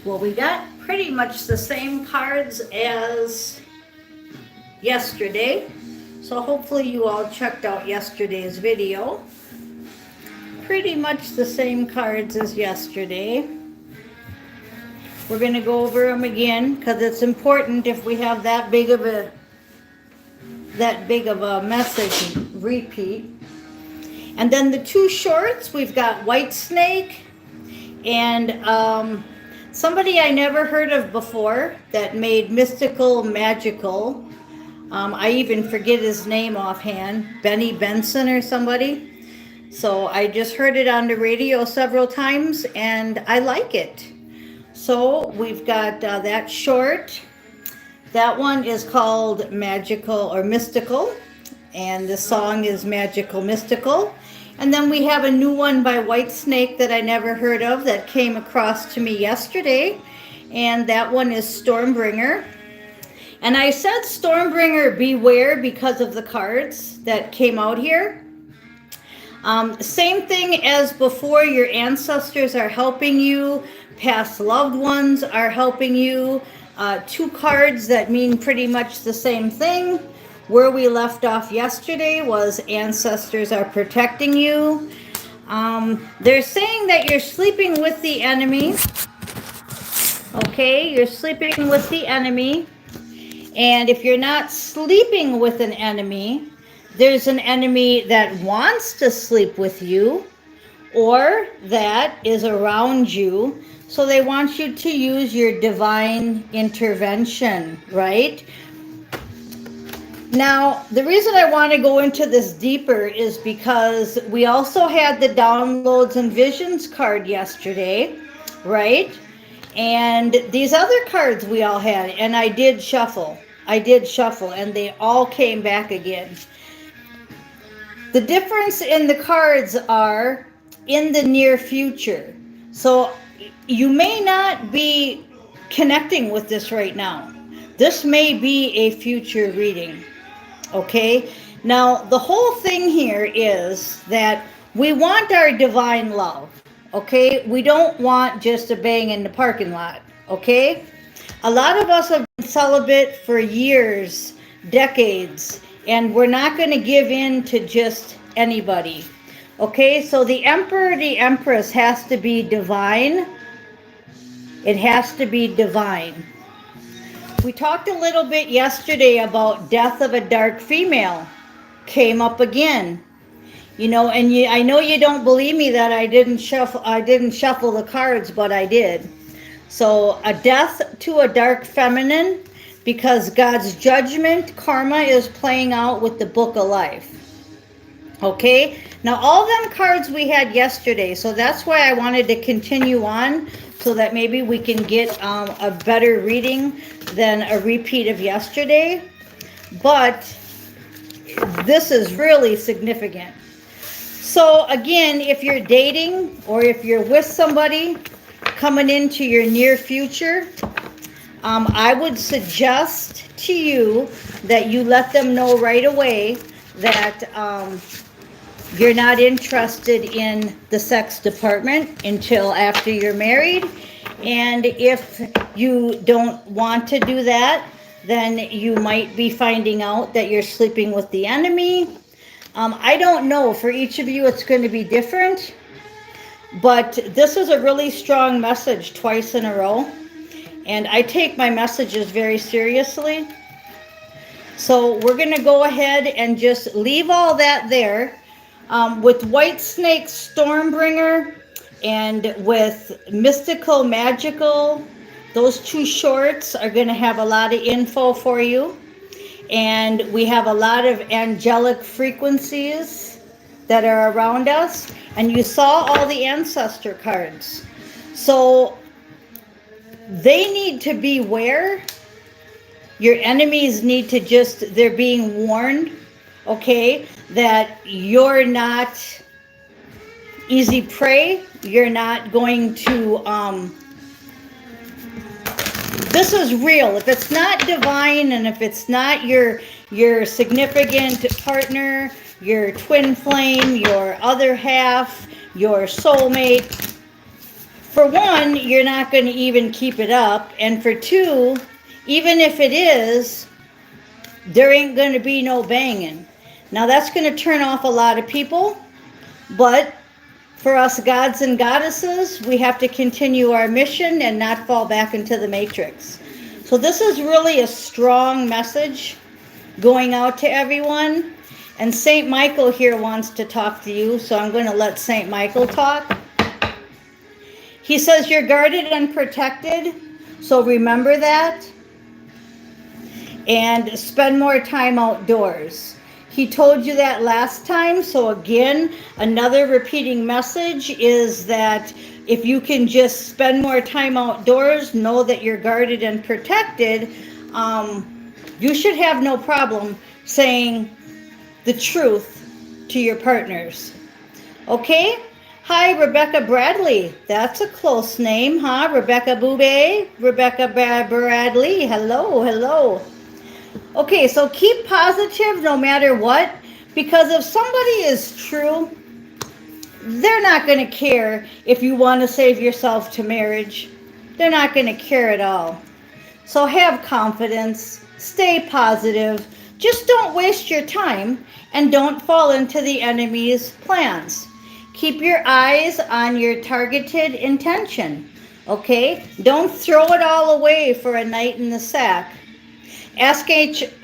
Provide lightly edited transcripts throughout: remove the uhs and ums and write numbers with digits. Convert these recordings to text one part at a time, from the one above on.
Well, we got pretty much the same cards as yesterday. So hopefully you all checked out yesterday's video. Pretty much the same cards as yesterday. We're going to go over them again because it's important if we have that big of a message repeat. And then the two shorts, we've got White Snake and somebody I never heard of before that made Mystical Magical. I even forget his name offhand, Benny Benson or somebody. So I just heard it on the radio several times and I like it. So we've got that short. That one is called Magical or Mystical, and the song is Magical Mystical. And then we have a new one by White Snake that I never heard of that came across to me yesterday, and that one is Stormbringer. And I said Stormbringer beware because of the cards that came out here. Same thing as before, your ancestors are helping you, past loved ones are helping you. Two cards that mean pretty much the same thing. Where we left off yesterday was ancestors are protecting you. They're saying that you're sleeping with the enemy. Okay, you're sleeping with the enemy. And if you're not sleeping with an enemy, there's an enemy that wants to sleep with you or that is around you. So they want you to use your divine intervention, right? Now, the reason I want to go into this deeper is because we also had the Downloads and Visions card yesterday, right? And these other cards we all had, and I did shuffle, and they all came back again. The difference in the cards are in the near future. So you may not be connecting with this right now. This may be a future reading. Okay? Now, the whole thing here is that we want our divine love. Okay? We don't want just a bang in the parking lot. Okay? A lot of us have been celibate for years, decades, and we're not going to give in to just anybody. Okay? So the Emperor, the Empress has to be divine. It has to be divine. We talked a little bit yesterday about death of a dark female. Came up again. You know, and I know you don't believe me that I didn't shuffle the cards, but I did. So a death to a dark feminine, because God's judgment, karma is playing out with the Book of Life. Okay? Now all them cards we had yesterday, so that's why I wanted to continue on, so that maybe we can get a better reading than a repeat of yesterday. But this is really significant. So again, if you're dating or if you're with somebody coming into your near future, I would suggest to you that you let them know right away that you're not interested in the sex department until after you're married. And if you don't want to do that, then you might be finding out that you're sleeping with the enemy. I don't know. For each of you, it's going to be different. But this is a really strong message twice in a row. And I take my messages very seriously. So we're going to go ahead and just leave all that there. With White Snake Stormbringer and with Mystical Magical, those two shorts are going to have a lot of info for you. And we have a lot of angelic frequencies that are around us. And you saw all the ancestor cards. So they need to beware. Your enemies need to just, they're being warned, okay, that you're not easy prey. You're not going to, this is real. If it's not divine, and if it's not your significant partner, your twin flame, your other half, your soulmate, for one, you're not going to even keep it up. And for two, even if it is, there ain't going to be no banging. Now that's going to turn off a lot of people, but for us gods and goddesses, we have to continue our mission and not fall back into the matrix. So this is really a strong message going out to everyone. And St. Michael here wants to talk to you, so I'm going to let St. Michael talk. He says you're guarded and protected, so remember that. And spend more time outdoors. He told you that last time, so again, another repeating message is that if you can just spend more time outdoors, know that you're guarded and protected, you should have no problem saying the truth to your partners. Okay? Hi, Rebecca Bradley. That's a close name, huh? Rebecca Boubé, Rebecca Bradley. Hello, hello. Okay, so keep positive no matter what, because if somebody is true, they're not going to care if you want to save yourself to marriage. They're not going to care at all. So have confidence, stay positive, just don't waste your time, and don't fall into the enemy's plans. Keep your eyes on your targeted intention, okay? Don't throw it all away for a night in the sack. Ask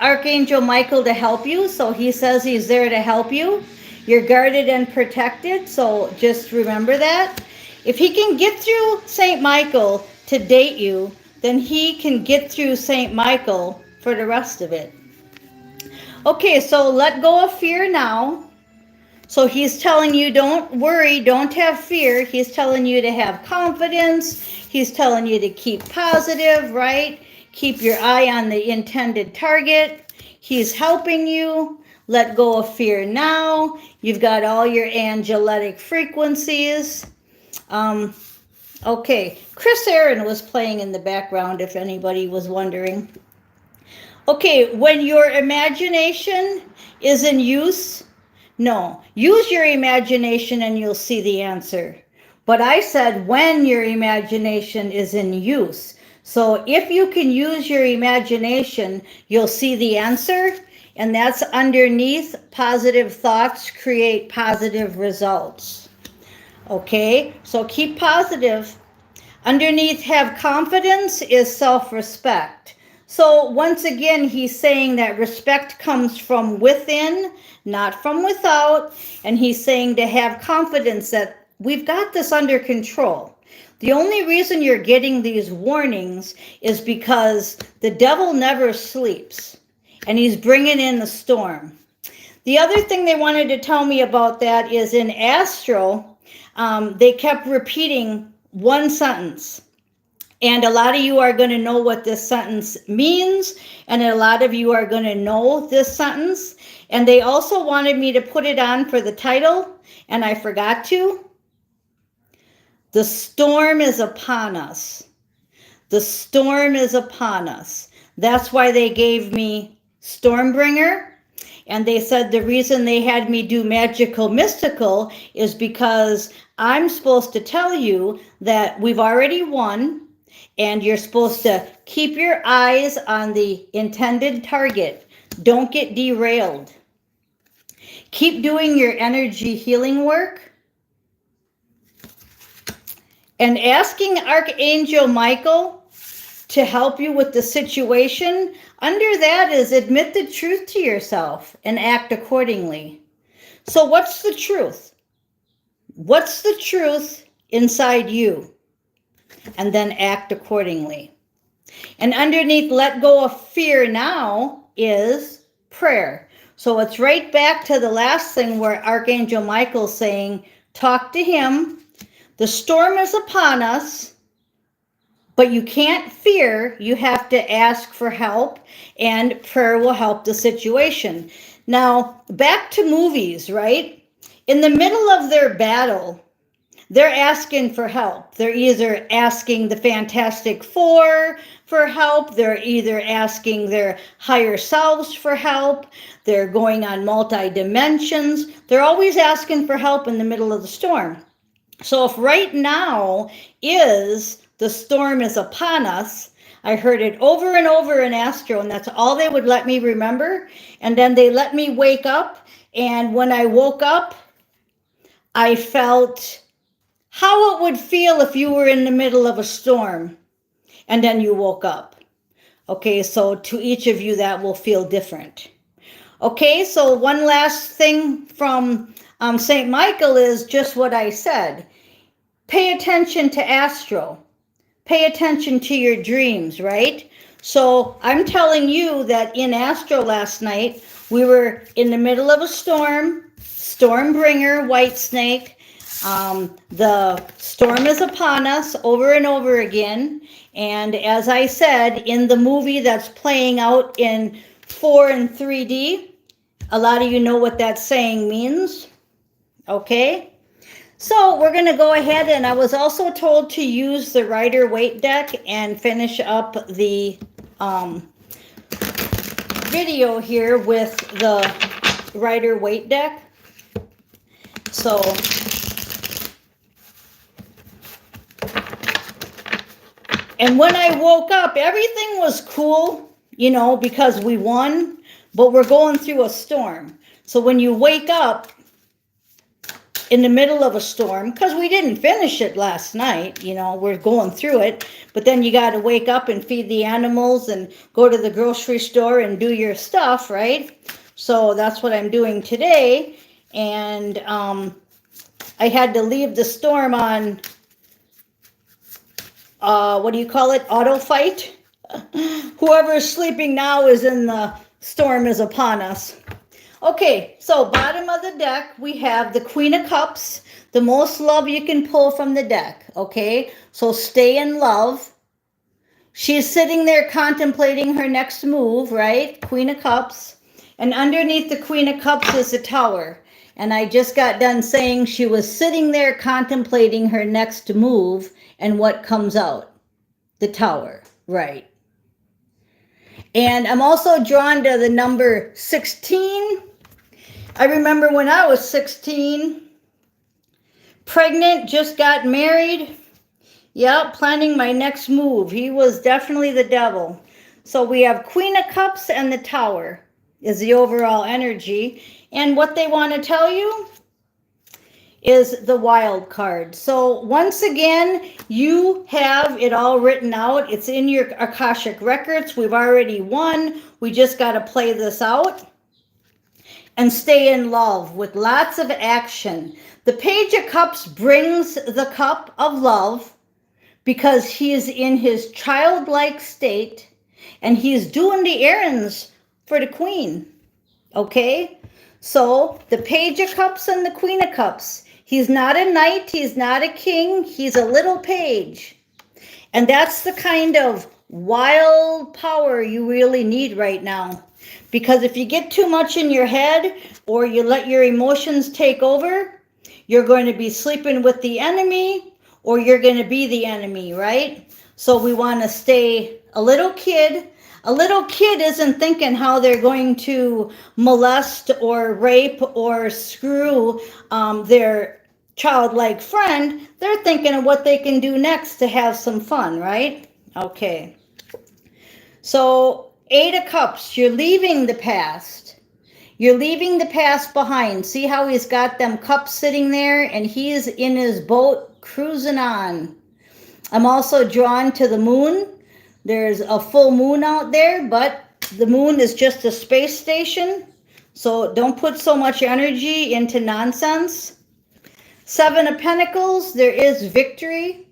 Archangel Michael to help you, so he says he's there to help you. You're guarded and protected, so just remember that. If he can get through St. Michael to date you, then he can get through St. Michael for the rest of it. Okay, so let go of fear now. So he's telling you don't worry, don't have fear. He's telling you to have confidence. He's telling you to keep positive, right? Keep your eye on the intended target. He's helping you. Let go of fear now. You've got all your angelic frequencies. Okay, Chris Aaron was playing in the background if anybody was wondering. Okay, when your imagination is in use, no, use your imagination and you'll see the answer. But I said when your imagination is in use. So if you can use your imagination, you'll see the answer. And that's underneath positive thoughts create positive results. Okay, so keep positive. Underneath have confidence is self-respect. So once again, he's saying that respect comes from within, not from without. And he's saying to have confidence that we've got this under control. The only reason you're getting these warnings is because the devil never sleeps. And he's bringing in the storm. The other thing they wanted to tell me about that is in Astro, they kept repeating one sentence. And a lot of you are going to know what this sentence means. And a lot of you are going to know this sentence. And they also wanted me to put it on for the title. And I forgot to. The storm is upon us. The storm is upon us. That's why they gave me Stormbringer, and they said the reason they had me do magical mystical is because I'm supposed to tell you that we've already won, and you're supposed to keep your eyes on the intended target. Don't get derailed. Keep doing your energy healing work, and asking Archangel Michael to help you with the situation. Under that is admit the truth to yourself and act accordingly. So what's the truth? What's the truth inside you? And then act accordingly. And underneath let go of fear now is prayer. So it's right back to the last thing where Archangel Michael's saying, talk to him. The storm is upon us. But you can't fear, you have to ask for help, and prayer will help the situation. Now, back to movies, right? In the middle of their battle, they're asking for help. They're either asking the Fantastic Four, for help. They're either asking their higher selves for help. They're going on multi-dimensions. They're always asking for help in the middle of the storm. So if right now is the storm is upon us, I heard it over and over in Astro, and that's all they would let me remember. And then they let me wake up. And when I woke up, I felt how it would feel if you were in the middle of a storm and then you woke up. Okay, so to each of you, that will feel different. Okay, so one last thing from St. Michael is just what I said. Pay attention to Astro. Pay attention to your dreams, right? So I'm telling you that in Astro last night, we were in the middle of a storm, Stormbringer, White Snake. The storm is upon us over and over again. And as I said, in the movie that's playing out in 4 and 3D, a lot of you know what that saying means. Okay? So we're going to go ahead, and I was also told to use the Rider-Waite deck and finish up the video here with the Rider-Waite deck. So and when I woke up, everything was cool, you know, because we won, but we're going through a storm. So when you wake up in the middle of a storm, because we didn't finish it last night, you know, we're going through it, but then you got to wake up and feed the animals and go to the grocery store and do your stuff, right? So that's what I'm doing today. And I had to leave the storm on, what do you call it? Auto fight. Whoever is sleeping now is in the storm is upon us. Okay, so bottom of the deck, we have the Queen of Cups, the most love you can pull from the deck, okay? So stay in love. She's sitting there contemplating her next move, right? Queen of Cups. And underneath the Queen of Cups is the Tower. And I just got done saying she was sitting there contemplating her next move, and what comes out? The Tower, right? And I'm also drawn to the number 16. I remember when I was 16, pregnant, just got married. Yeah, planning my next move. He was definitely the devil. So we have Queen of Cups and the Tower is the overall energy. And what they want to tell you is the wild card. So once again, you have it all written out. It's in your Akashic records. We've already won. We just got to play this out and stay in love with lots of action. The Page of Cups brings the cup of love because he is in his childlike state and he's doing the errands for the Queen. Okay? So the Page of Cups and the Queen of Cups. He's not a knight, he's not a king, he's a little page. And that's the kind of wild power you really need right now. Because if you get too much in your head or you let your emotions take over, you're going to be sleeping with the enemy or you're going to be the enemy, right? So we want to stay a little kid. A little kid isn't thinking how they're going to molest or rape or screw their childlike friend. They're thinking of what they can do next to have some fun, right? Okay. So 8 of Cups, you're leaving the past. You're leaving the past behind. See how he's got them cups sitting there and he's in his boat cruising on. I'm also drawn to the moon. There's a full moon out there, but the moon is just a space station. So don't put so much energy into nonsense. 7 of Pentacles, there is victory.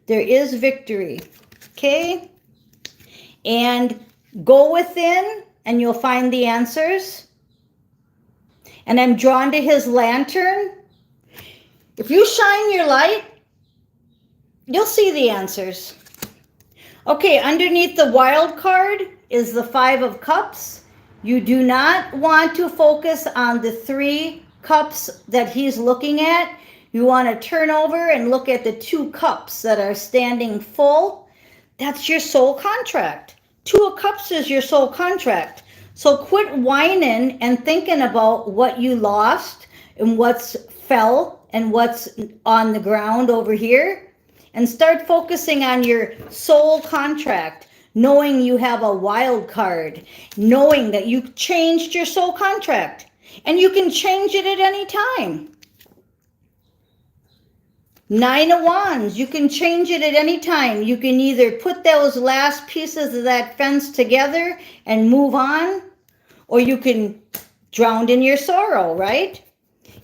There is victory. Okay? And go within and you'll find the answers. And I'm drawn to his lantern. If you shine your light, you'll see the answers. Okay, underneath the wild card is the 5 of Cups. You do not want to focus on the 3 cups that he's looking at. You want to turn over and look at the 2 cups that are standing full. That's your soul contract. Two of Cups is your soul contract. So quit whining and thinking about what you lost and what's fell and what's on the ground over here, and start focusing on your soul contract, knowing you have a wild card, knowing that you changed your soul contract and you can change it at any time. Nine of Wands, you can change it at any time. You can either put those last pieces of that fence together and move on, or you can drown in your sorrow, right?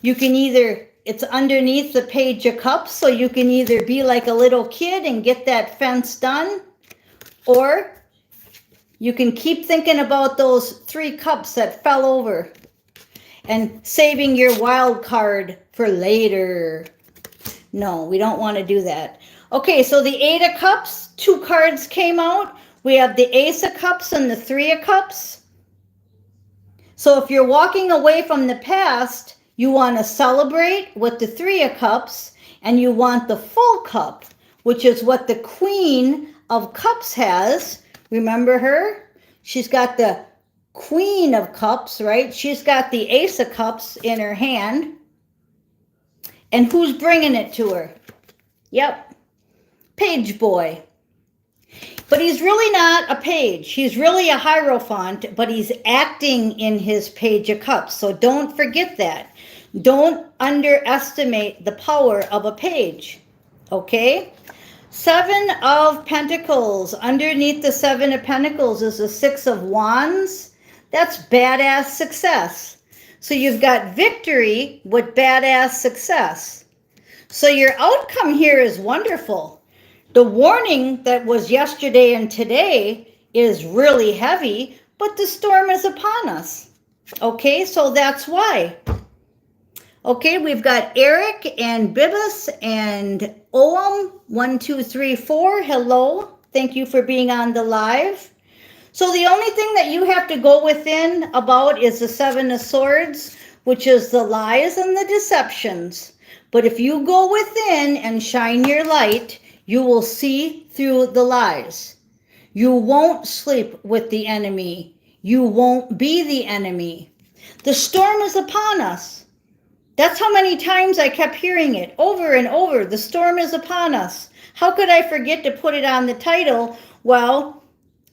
You can either, it's underneath the Page of Cups, so you can either be like a little kid and get that fence done, or you can keep thinking about those 3 cups that fell over and saving your wild card for later. No, we don't want to do that. Okay, so the 8 of Cups, 2 cards came out. We have the Ace of Cups and the 3 of Cups. So if you're walking away from the past, you want to celebrate with the 3 of Cups, and you want the full cup, which is what the Queen of Cups has. Remember her? She's got the Queen of Cups, right? She's got the Ace of Cups in her hand. And who's bringing it to her? Yep, Page Boy. But he's really not a page. He's really a Hierophant, but he's acting in his Page of Cups. So don't forget that. Don't underestimate the power of a page, okay? 7 of Pentacles. Underneath the 7 of Pentacles is the 6 of Wands. That's badass success. So you've got victory with badass success. So your outcome here is wonderful. The warning that was yesterday and today is really heavy, but the storm is upon us. Okay, so that's why. Okay, we've got Eric and Bibas and Oam, 1, 2, 3, 4. Hello, thank you for being on the live. So the only thing that you have to go within about is the 7 of Swords, which is the lies and the deceptions. But if you go within and shine your light, you will see through the lies. You won't sleep with the enemy. You won't be the enemy. The storm is upon us. That's how many times I kept hearing it over and over. The storm is upon us. How could I forget to put it on the title? Well,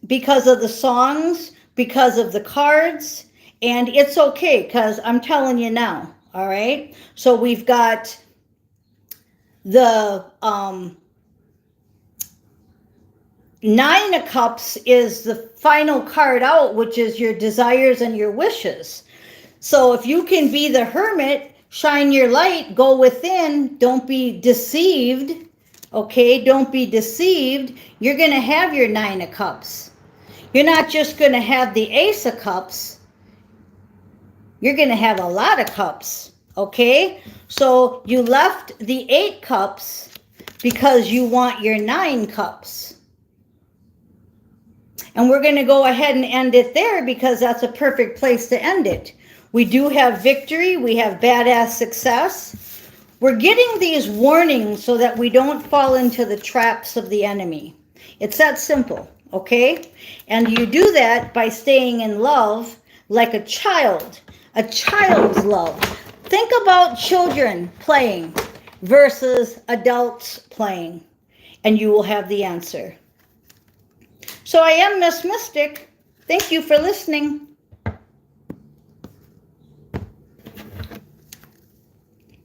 because of the songs, because of the cards, and it's okay, because I'm telling you now, all right? So we've got the 9 of Cups is the final card out, which is your desires and your wishes. So if you can be the hermit, shine your light, go within, don't be deceived, okay? Don't be deceived. You're going to have your 9 of Cups. You're not just going to have the Ace of Cups. You're going to have a lot of cups, okay? So you left the 8 cups because you want your 9 cups. And we're going to go ahead and end it there because that's a perfect place to end it. We do have victory. We have badass success. We're getting these warnings so that we don't fall into the traps of the enemy. It's that simple. Okay? And you do that by staying in love like a child's love. Think about children playing versus adults playing, and you will have the answer. So I am Miss Mystic. Thank you for listening.